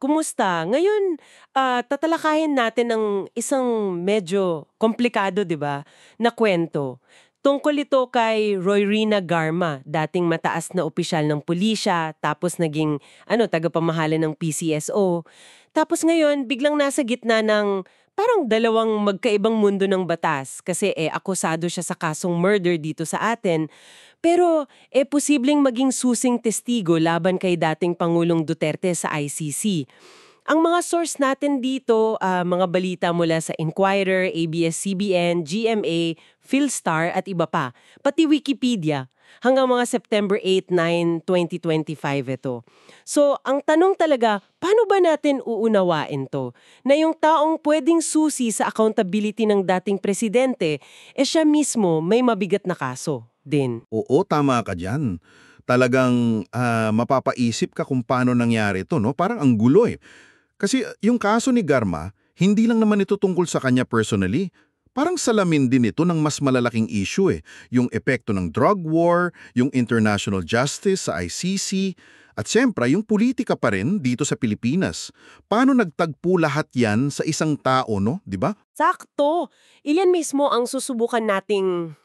kumusta? Ngayon, tatalakayin natin ng isang medyo komplikado, 'di ba, na kwento. Tungkol ito kay Royrina Garma, dating mataas na opisyal ng pulisya, tapos naging tagapamahala ng PCSO. Tapos ngayon, biglang nasa gitna ng parang dalawang magkaibang mundo ng batas kasi akusado siya sa kasong murder dito sa atin. Pero posibleng maging susing testigo laban kay dating Pangulong Duterte sa ICC. Ang mga source natin dito, mga balita mula sa Inquirer, ABS-CBN, GMA, Philstar at iba pa, pati Wikipedia, hanggang mga September 8, 9, 2025 ito. So, ang tanong talaga, paano ba natin uunawain to? Na yung taong pwedeng susi sa accountability ng dating presidente, siya mismo may mabigat na kaso din. Oo, tama ka dyan. Talagang mapapaisip ka kung paano nangyari ito, no? Parang ang gulo eh. Kasi yung kaso ni Garma, hindi lang naman ito tungkol sa kanya personally. Parang salamin din ito ng mas malalaking issue eh. Yung epekto ng drug war, yung international justice sa ICC, at siyempre yung politika pa rin dito sa Pilipinas. Paano nagtagpo lahat yan sa isang tao, no? Di ba? Sakto! Iyan mismo ang susubukan nating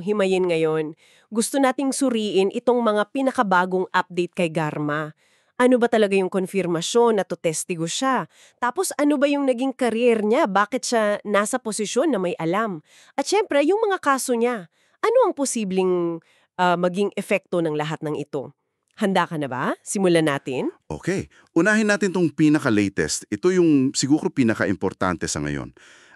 himayin ngayon. Gusto nating suriin itong mga pinakabagong update kay Garma. Ano ba talaga yung konfirmasyon na testigo siya? Tapos ano ba yung naging career niya? Bakit siya nasa posisyon na may alam? At syempre, yung mga kaso niya. Ano ang posibleng maging epekto ng lahat ng ito? Handa ka na ba? Simulan natin? Okay, unahin natin tong pinaka-latest. Ito yung siguro pinaka-importante sa ngayon.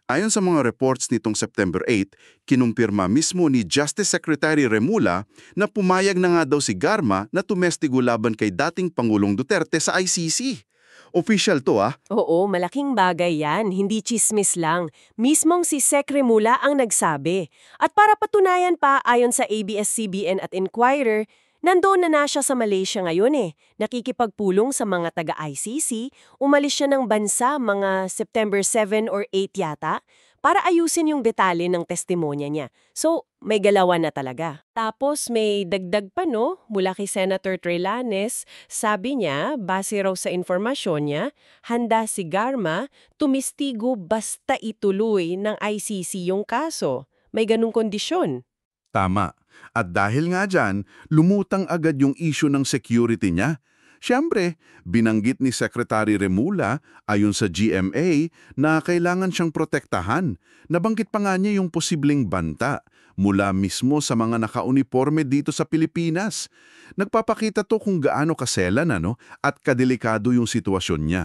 Ayon sa mga reports nitong September 8, kinumpirma mismo ni Justice Secretary Remula na pumayag na nga daw si Garma na tumestigo laban kay dating Pangulong Duterte sa ICC. Official to Oo, malaking bagay yan. Hindi chismis lang. Mismong si Sec Remula ang nagsabi. At para patunayan pa, ayon sa ABS-CBN at Inquirer, nandoon na siya sa Malaysia ngayon Nakikipagpulong sa mga taga-ICC, umalis siya ng bansa mga September 7 or 8 yata, para ayusin yung detalye ng testimonya niya. So, may galawan na talaga. Tapos may dagdag pa mula kay Senator Trillanes, sabi niya, base raw sa informasyon niya, handa si Garma tumistigo basta ituloy ng ICC yung kaso. May ganung kondisyon. Tama. At dahil nga dyan, lumutang agad yung issue ng security niya. Siyempre, binanggit ni Secretary Remula ayon sa GMA na kailangan siyang protektahan. Nabanggit pa nga niya yung posibleng banta mula mismo sa mga nakauniforme dito sa Pilipinas. Nagpapakita to kung gaano kaselan at kadelikado yung sitwasyon niya.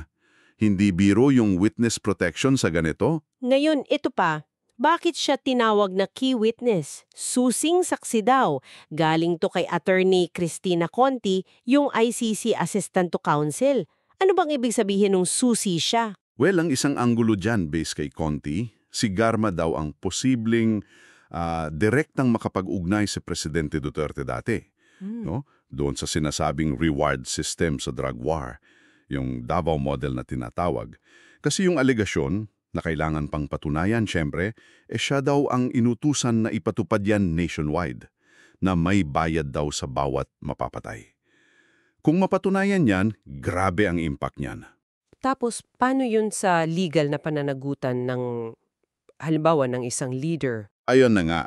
Hindi biro yung witness protection sa ganito. Ngayon, ito pa. Bakit siya tinawag na key witness? Susing saksi daw. Galing to kay Attorney Cristina Conti, yung ICC Assistant to Counsel. Ano bang ibig sabihin ng susi siya? Well, ang isang anggulo dyan based kay Conti, si Garma daw ang posibleng direktang makapag-ugnay sa Presidente Duterte dati. No? Doon sa sinasabing reward system sa drug war, yung Davao model na tinatawag. Kasi yung alegasyon na kailangan pang patunayan, syempre, siya daw ang inutusan na ipatupad yan nationwide, na may bayad daw sa bawat mapapatay. Kung mapatunayan yan, grabe ang impact niyan. Tapos, paano yun sa legal na pananagutan ng, halimbawa, ng isang leader? Ayun na nga,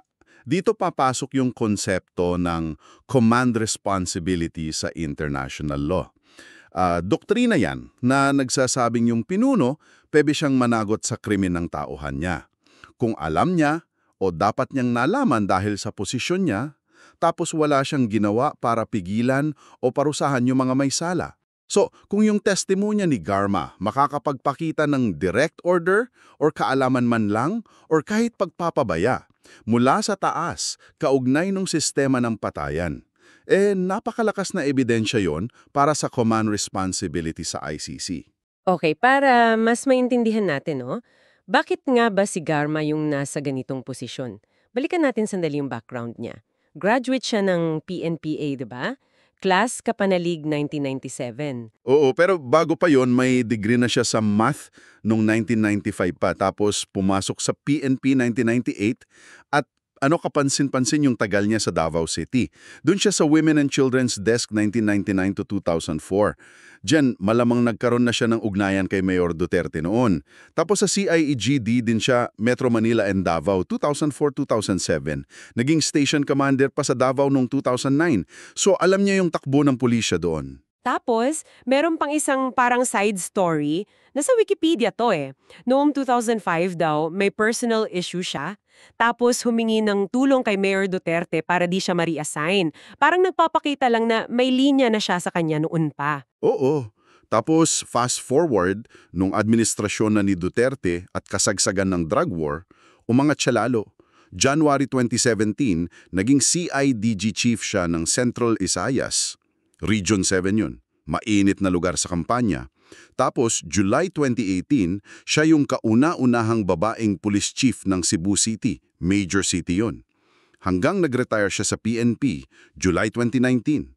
dito papasok yung konsepto ng command responsibility sa international law. Doktrina yan na nagsasabing yung pinuno, pwede siyang managot sa krimen ng tauhan niya. Kung alam niya o dapat niyang nalaman dahil sa posisyon niya, tapos wala siyang ginawa para pigilan o parusahan yung mga may sala. So, kung yung testimonya ni Garma makakapagpakita ng direct order or kaalaman man lang or kahit pagpapabaya mula sa taas, kaugnay ng sistema ng patayan, napakalakas na ebidensya yon para sa command responsibility sa ICC. Okay, para mas maintindihan natin, bakit nga ba si Garma yung nasa ganitong posisyon? Balikan natin sandali yung background niya. Graduate siya ng PNPA, di ba? Class Kapanalig 1997. Oo, pero bago pa yon may degree na siya sa math noong 1995 pa. Tapos pumasok sa PNP 1998 at ano kapansin-pansin yung tagal niya sa Davao City. Doon siya sa Women and Children's Desk 1999 to 2004. Diyan, malamang nagkaroon na siya ng ugnayan kay Mayor Duterte noon. Tapos sa CIEGD din siya, Metro Manila and Davao, 2004-2007. Naging station commander pa sa Davao noong 2009. So alam niya yung takbo ng pulisya doon. Tapos, meron pang isang parang side story. Nasa Wikipedia to eh. Noong 2005 daw, may personal issue siya. Tapos humingi ng tulong kay Mayor Duterte para di siya ma-reassign. Parang nagpapakita lang na may linya na siya sa kanya noon pa. Oo. Tapos fast forward, nung administrasyon na ni Duterte at kasagsagan ng drug war, umangat siya lalo. January 2017, naging CIDG chief siya ng Central Visayas. Region 7 yun. Mainit na lugar sa kampanya. Tapos, July 2018, siya yung kauna-unahang babaeng police chief ng Cebu City. Major city yun. Hanggang nag-retire siya sa PNP, July 2019.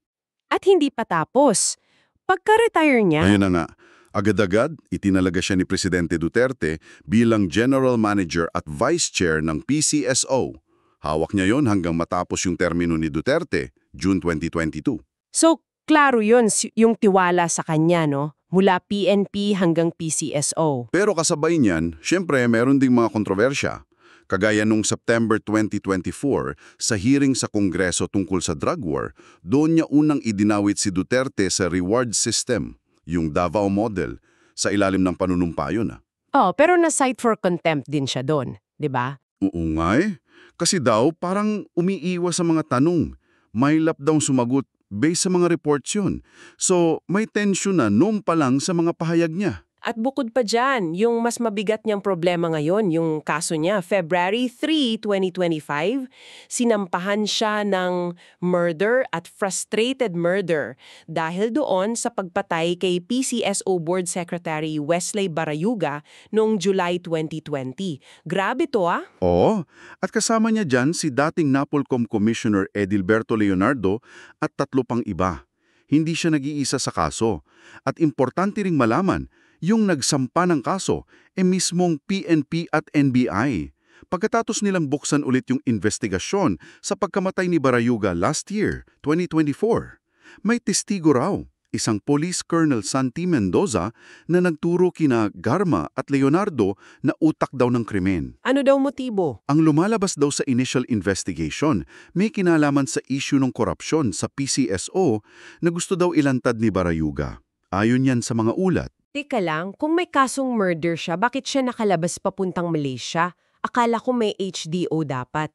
At hindi pa tapos. Pagka-retire niya, Ayun na nga. Agad-agad, itinalaga siya ni Presidente Duterte bilang General Manager at Vice Chair ng PCSO. Hawak niya yon hanggang matapos yung termino ni Duterte, June 2022. so klaro yun, yung tiwala sa kanya, no? Mula PNP hanggang PCSO. Pero kasabay niyan, syempre meron ding mga kontrobersya. Kagaya nung September 2024, sa hearing sa Kongreso tungkol sa drug war, doon niya unang idinawit si Duterte sa reward system, yung Davao model, sa ilalim ng panunumpayo na. Oh, pero na-cite for contempt din siya doon, di ba? Oo nga eh. Kasi daw parang umiiwas sa mga tanong. Mailap daw sumagot based sa mga reports yun. So may tension na noon pa lang sa mga pahayag niya. At bukod pa dyan, yung mas mabigat niyang problema ngayon, yung kaso niya, February 3, 2025, sinampahan siya ng murder at frustrated murder dahil doon sa pagpatay kay PCSO Board Secretary Wesley Barayuga noong July 2020. Grabe to ah! Oo, at kasama niya dyan si dating Napolcom Commissioner Edilberto Leonardo at 3 pang iba. Hindi siya nag-iisa sa kaso. At importante ring malaman, yung nagsampa ng kaso mismong PNP at NBI. Pagkatapos nilang buksan ulit yung investigasyon sa pagkamatay ni Barayuga last year, 2024. May testigo raw, isang Police Colonel Santi Mendoza na nagturo kina Garma at Leonardo na utak daw ng krimen. Ano daw motibo? Ang lumalabas daw sa initial investigation, may kinalaman sa issue ng korupsyon sa PCSO na gusto daw ilantad ni Barayuga. Ayon yan sa mga ulat. Teka lang, kung may kasong murder siya, bakit siya nakalabas papuntang Malaysia? Akala ko may HDO dapat.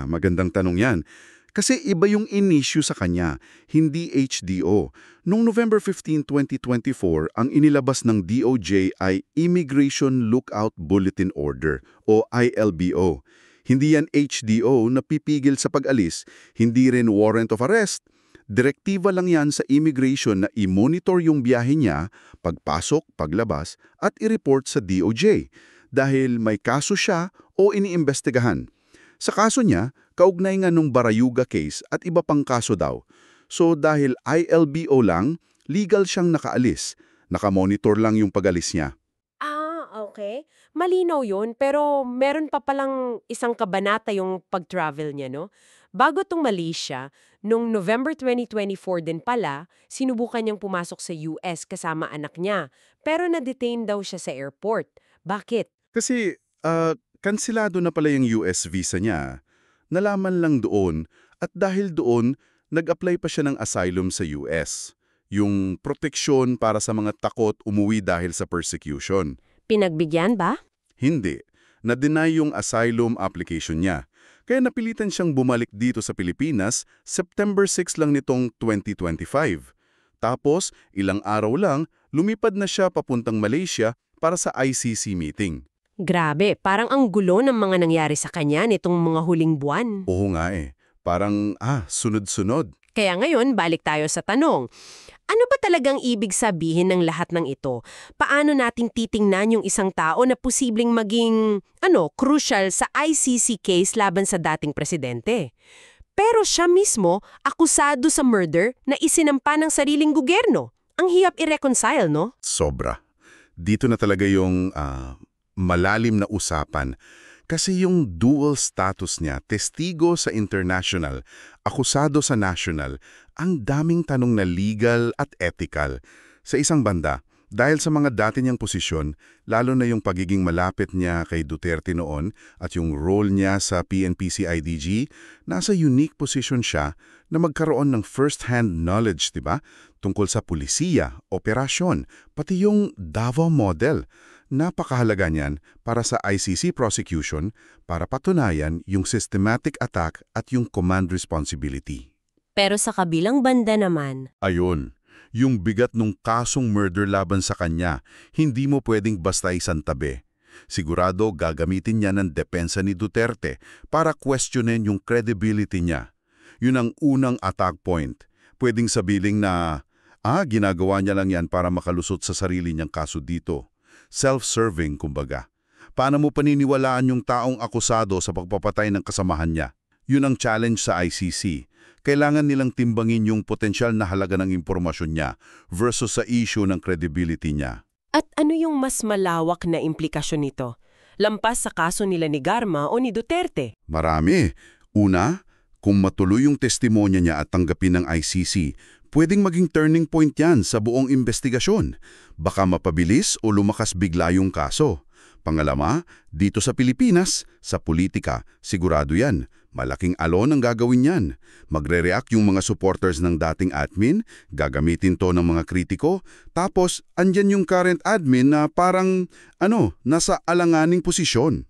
Magandang tanong yan. Kasi iba yung in-issue sa kanya, hindi HDO. Noong November 15, 2024, ang inilabas ng DOJ ay Immigration Lookout Bulletin Order o ILBO. Hindi yan HDO na pipigil sa pag-alis, hindi rin warrant of arrest. Direktiba lang yan sa immigration na i-monitor yung biyahe niya, pagpasok, paglabas, at i-report sa DOJ dahil may kaso siya o iniimbestigahan. Sa kaso niya, kaugnay nga nung Barayuga case at iba pang kaso daw. So dahil ILBO lang, legal siyang nakaalis. Nakamonitor lang yung pag-alis niya. Okay. Malinaw yun, pero meron pa palang isang kabanata yung pag-travel niya, no? Bago tong Malaysia, nung November 2024 din pala, sinubukan niyang pumasok sa US kasama anak niya. Pero na-detain daw siya sa airport. Bakit? Kasi kansilado na pala yung US visa niya. Nalaman lang doon at dahil doon, nag-apply pa siya ng asylum sa US. Yung proteksyon para sa mga takot umuwi dahil sa persecution. Pinagbigyan ba? Hindi. Na-deny yung asylum application niya. Kaya napilitan siyang bumalik dito sa Pilipinas September 6 lang nitong 2025. Tapos, ilang araw lang, lumipad na siya papuntang Malaysia para sa ICC meeting. Grabe, parang ang gulo ng mga nangyari sa kanya nitong mga huling buwan. Oo nga eh. Parang, sunod-sunod. Kaya ngayon, balik tayo sa tanong. Ano ba talagang ibig sabihin ng lahat ng ito? Paano nating titingnan yung isang tao na posibleng maging, crucial sa ICC case laban sa dating presidente? Pero siya mismo, akusado sa murder na isinampa ng sariling gobyerno. Ang hirap i-reconcile, no? Sobra. Dito na talaga yung malalim na usapan. Kasi yung dual status niya, testigo sa international, akusado sa national, ang daming tanong na legal at ethical. Sa isang banda, dahil sa mga dati niyang posisyon, lalo na yung pagiging malapit niya kay Duterte noon at yung role niya sa PNP-CIDG, nasa unique position siya na magkaroon ng first-hand knowledge, di ba? Tungkol sa pulisiya, operasyon, pati yung Davao model. Napakahalaga niyan para sa ICC prosecution para patunayan yung systematic attack at yung command responsibility. Pero sa kabilang banda naman, Ayun, yung bigat ng kasong murder laban sa kanya, hindi mo pwedeng basta isantabi. Sigurado gagamitin niya ng depensa ni Duterte para questionin yung credibility niya. Yun ang unang attack point. Pwedeng sabihin na, ginagawa niya lang yan para makalusot sa sarili niyang kaso dito. Self-serving, kumbaga. Paano mo paniniwalaan yung taong akusado sa pagpapatay ng kasamahan niya? Yun ang challenge sa ICC. Kailangan nilang timbangin yung potensyal na halaga ng impormasyon niya versus sa issue ng credibility niya. at ano yung mas malawak na implikasyon nito? Lampas sa kaso nila ni Garma o ni Duterte? Marami. Una, kung matuloy yung testimonya niya at tanggapin ng ICC, pwedeng maging turning point yan sa buong investigasyon. Baka mapabilis o lumakas bigla yung kaso. Pangalawa, dito sa Pilipinas, sa politika, sigurado yan. Malaking alon ang gagawin yan. Magre-react yung mga supporters ng dating admin, gagamitin to ng mga kritiko, tapos andyan yung current admin na parang, nasa alanganing posisyon.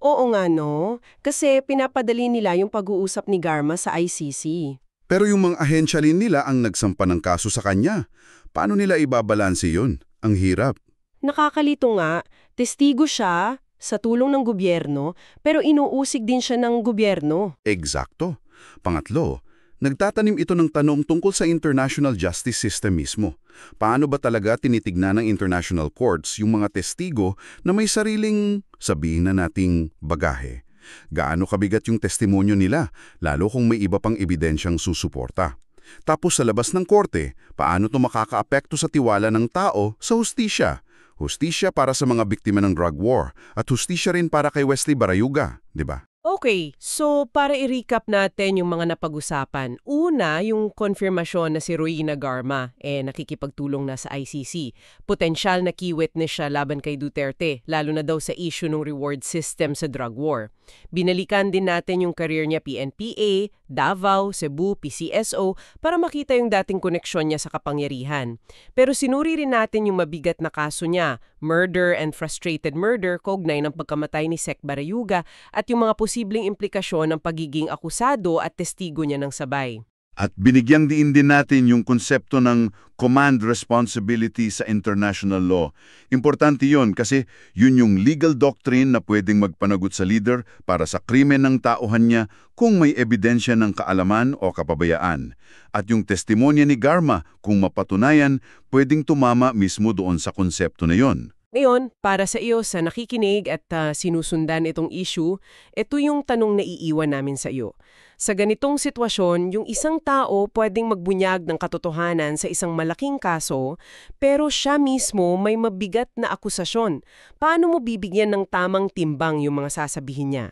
Oo nga no, kasi pinapadali nila yung pag-uusap ni Garma sa ICC. Pero yung mga ahensya rin nila ang nagsampa ng kaso sa kanya. Paano nila ibabalanse yun? Ang hirap. Nakakalito nga, testigo siya sa tulong ng gobyerno, pero inuusig din siya ng gobyerno. Eksakto. Pangatlo, nagtatanim ito ng tanong tungkol sa international justice system mismo. Paano ba talaga tinitignan ng international courts yung mga testigo na may sariling, sabihin na nating, bagahe? Gaano kabigat yung testimonyo nila, lalo kung may iba pang ebidensyang susuporta? Tapos sa labas ng korte, paano ito makakaapekto sa tiwala ng tao sa hustisya? Hustisya para sa mga biktima ng drug war at hustisya rin para kay Wesley Barayuga, di ba? Okay, so para i-recap natin yung mga napag-usapan. Una, yung konfirmasyon na si Roina Garma nakikipagtulong na sa ICC. Potensyal na key witness siya laban kay Duterte, lalo na daw sa issue ng reward system sa drug war. Binalikan din natin yung career niya PNPA, Davao, Cebu, PCSO para makita yung dating koneksyon niya sa kapangyarihan. Pero sinuri rin natin yung mabigat na kaso niya, murder and frustrated murder kaugnay ng pagkamatay ni Sec Barayuga at yung mga posibleng implikasyon ng pagiging akusado at testigo niya ng sabay. At binigyang diin din natin yung konsepto ng command responsibility sa international law. Importante yon kasi yun yung legal doctrine na pwedeng magpanagot sa leader para sa krimen ng tauhan niya kung may ebidensya ng kaalaman o kapabayaan. At yung testimonya ni Garma, kung mapatunayan, pwedeng tumama mismo doon sa konsepto na yon. Ngayon, para sa iyo sa nakikinig at sinusundan itong issue, ito yung tanong na iiwan namin sa iyo. Sa ganitong sitwasyon, yung isang tao pwedeng magbunyag ng katotohanan sa isang malaking kaso, pero siya mismo may mabigat na akusasyon. Paano mo bibigyan ng tamang timbang yung mga sasabihin niya?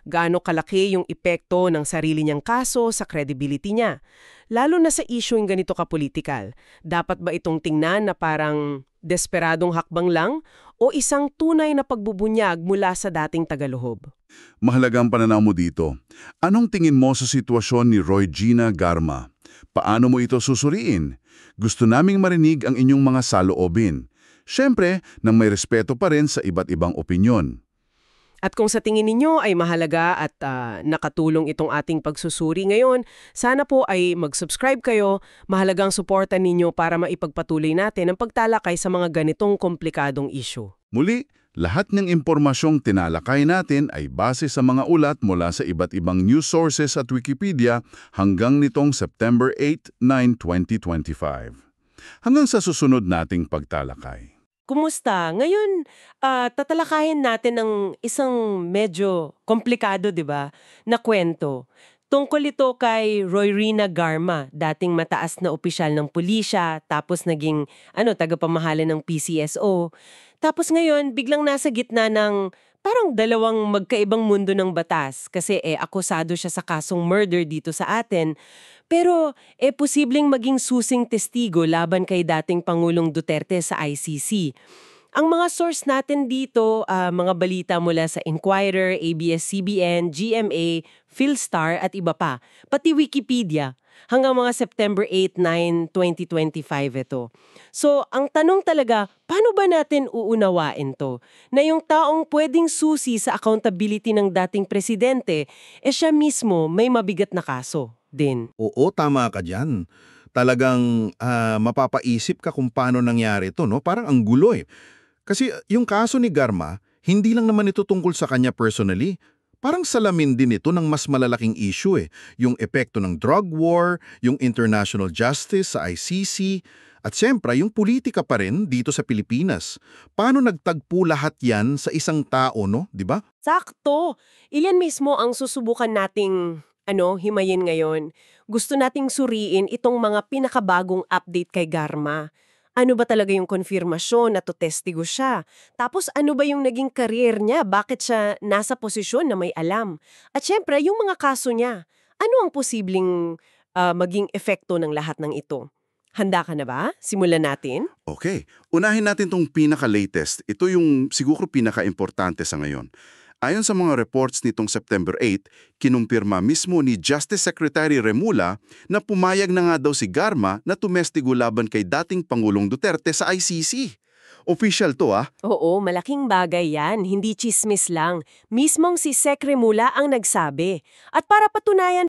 Gaano kalaki yung epekto ng sarili niyang kaso sa credibility niya? Lalo na sa issue yung ganito kapolitikal. Dapat ba itong tingnan na parang desperadong hakbang lang o isang tunay na pagbubunyag mula sa dating tagaluhob? Mahalagang pananaw mo dito. Anong tingin mo sa sitwasyon ni Roy-Gina Garma? Paano mo ito susuriin? Gusto naming marinig ang inyong mga saloobin. Siyempre, nang may respeto pa rin sa iba't ibang opinyon. At kung sa tingin ninyo ay mahalaga at nakatulong itong ating pagsusuri ngayon, sana po ay mag-subscribe kayo. Mahalagang suportan ninyo para maipagpatuloy natin ang pagtalakay sa mga ganitong komplikadong issue. Muli, lahat ng impormasyong tinalakay natin ay base sa mga ulat mula sa iba't ibang news sources at Wikipedia hanggang nitong September 8, 9, 2025. Hanggang sa susunod nating pagtalakay. Kumusta? Ngayon, tatalakayin natin ng isang medyo komplikado, 'di ba, na kwento. Tungkol ito kay Roy-Rina Garma, dating mataas na opisyal ng pulisya, tapos naging tagapamahala ng PCSO. Tapos ngayon, biglang nasa gitna ng parang dalawang magkaibang mundo ng batas kasi akusado siya sa kasong murder dito sa atin. Pero posibleng maging susing testigo laban kay dating Pangulong Duterte sa ICC. Ang mga source natin dito, mga balita mula sa Inquirer, ABS-CBN, GMA, Philstar at iba pa, pati Wikipedia, hanggang mga September 8, 9, 2025 ito. So, ang tanong talaga, paano ba natin uunawain to? Na yung taong pwedeng susi sa accountability ng dating presidente, siya mismo may mabigat na kaso din. Oo, tama ka dyan. Talagang mapapaisip ka kung paano nangyari ito, no? Parang ang gulo eh. Kasi yung kaso ni Garma, hindi lang naman ito tungkol sa kanya personally. Parang salamin din ito ng mas malalaking issue eh. Yung epekto ng drug war, yung international justice sa ICC, at siyempre yung politika pa rin dito sa Pilipinas. Paano nagtagpo lahat yan sa isang tao, no? Di ba? Sakto! Iyan mismo ang susubukan nating himayin ngayon. Gusto nating suriin itong mga pinakabagong update kay Garma. Ano ba talaga yung konfirmasyon na testigo siya? Tapos ano ba yung naging career niya? Bakit siya nasa posisyon na may alam? At syempre, yung mga kaso niya. Ano ang posibleng maging epekto ng lahat ng ito? Handa ka na ba? Simulan natin? Okay, unahin natin tong pinaka-latest. Ito yung siguro pinaka-importante sa ngayon. Ayon sa mga reports nitong September 8, kinumpirma mismo ni Justice Secretary Remulla na pumayag na nga daw si Garma na tumestigo laban kay dating Pangulong Duterte sa ICC. Official to Oo, malaking bagay yan. Hindi chismis lang. Mismong si Sec Remulla ang nagsabi. At para patunayan